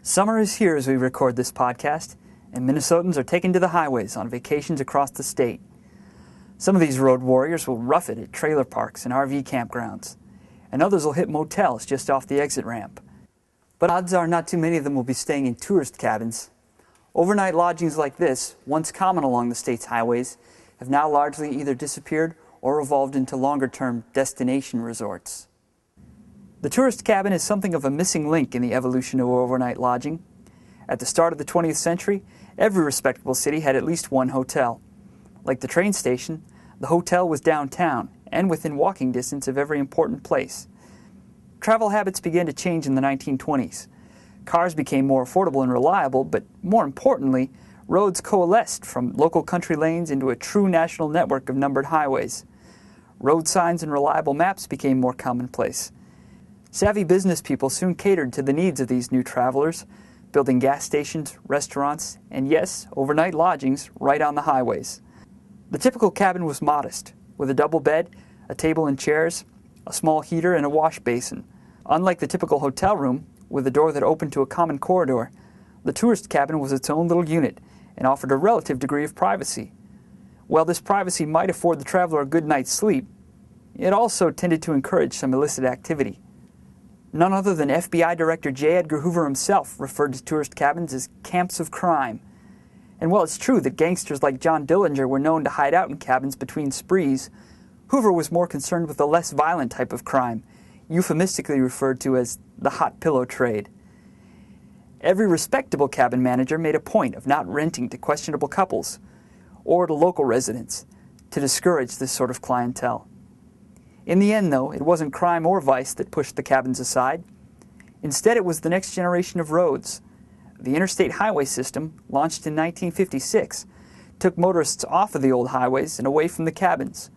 Summer is here as we record this podcast, and Minnesotans are taken to the highways on vacations across the state. Some of these road warriors will rough it at trailer parks and RV campgrounds, and others will hit motels just off the exit ramp. But odds are not too many of them will be staying in tourist cabins. Overnight lodgings like this, once common along the state's highways, have now largely either disappeared or evolved into longer-term destination resorts. The tourist cabin is something of a missing link in the evolution of overnight lodging. At the start of the 20th century, every respectable city had at least one hotel. Like the train station, the hotel was downtown and within walking distance of every important place. Travel habits began to change in the 1920s. Cars became more affordable and reliable, but more importantly, roads coalesced from local country lanes into a true national network of numbered highways. Road signs and reliable maps became more commonplace. Savvy business people soon catered to the needs of these new travelers, building gas stations, restaurants, and yes, overnight lodgings right on the highways. The typical cabin was modest, with a double bed, a table and chairs, a small heater, and a wash basin. Unlike the typical hotel room, with a door that opened to a common corridor, the tourist cabin was its own little unit and offered a relative degree of privacy. While this privacy might afford the traveler a good night's sleep, it also tended to encourage some illicit activity. None other than FBI Director J. Edgar Hoover himself referred to tourist cabins as camps of crime. And while it's true that gangsters like John Dillinger were known to hide out in cabins between sprees, Hoover was more concerned with the less violent type of crime, euphemistically referred to as the hot pillow trade. Every respectable cabin manager made a point of not renting to questionable couples or to local residents to discourage this sort of clientele. In the end, though, it wasn't crime or vice that pushed the cabins aside. Instead, it was the next generation of roads. The Interstate highway system, launched in 1956, took motorists off of the old highways and away from the cabins.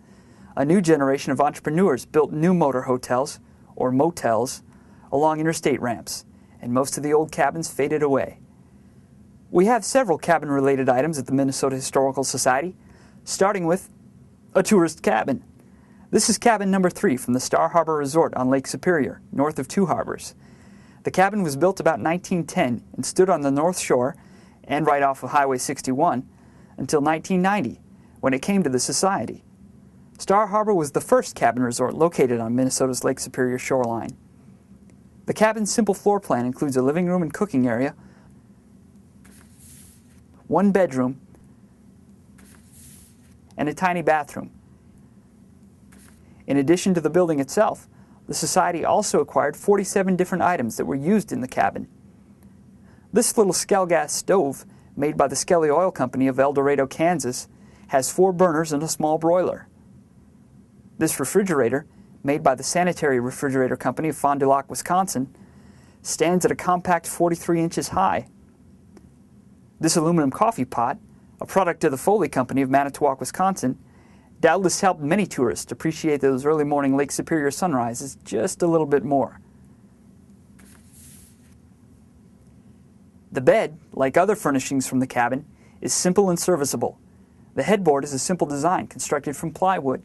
A new generation of entrepreneurs built new motor hotels, or motels, along interstate ramps, and most of the old cabins faded away. We have several cabin-related items at the Minnesota Historical Society, starting with a tourist cabin. This is cabin number 3 from the Star Harbor Resort on Lake Superior, north of Two Harbors. The cabin was built about 1910 and stood on the North Shore and right off of Highway 61 until 1990, when it came to the Society. Star Harbor was the first cabin resort located on Minnesota's Lake Superior shoreline. The cabin's simple floor plan includes a living room and cooking area, one bedroom, and a tiny bathroom. In addition to the building itself, the Society also acquired 47 different items that were used in the cabin. This little Skell gas stove, made by the Skelly Oil Company of El Dorado, Kansas, has 4 burners and a small broiler. This refrigerator, made by the Sanitary Refrigerator Company of Fond du Lac, Wisconsin, stands at a compact 43 inches high. This aluminum coffee pot, a product of the Foley Company of Manitowoc, Wisconsin, doubtless helped many tourists appreciate those early morning Lake Superior sunrises just a little bit more. The bed, like other furnishings from the cabin, is simple and serviceable. The headboard is a simple design constructed from plywood.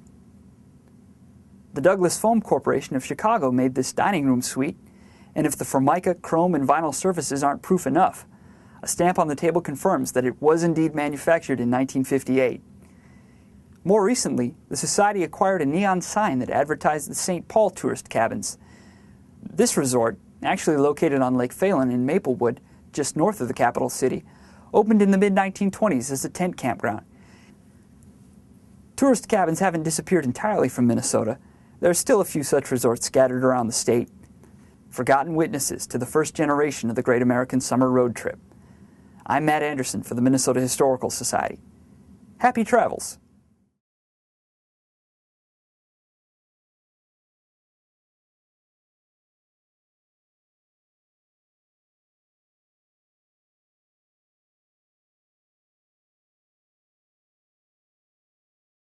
The Douglas Foam Corporation of Chicago made this dining room suite, and if the Formica, chrome, and vinyl surfaces aren't proof enough, a stamp on the table confirms that it was indeed manufactured in 1958. More recently, the Society acquired a neon sign that advertised the St. Paul tourist cabins. This resort, actually located on Lake Phelan in Maplewood, just north of the capital city, opened in the mid-1920s as a tent campground. Tourist cabins haven't disappeared entirely from Minnesota. There are still a few such resorts scattered around the state, forgotten witnesses to the first generation of the Great American Summer Road Trip. I'm Matt Anderson for the Minnesota Historical Society. Happy travels!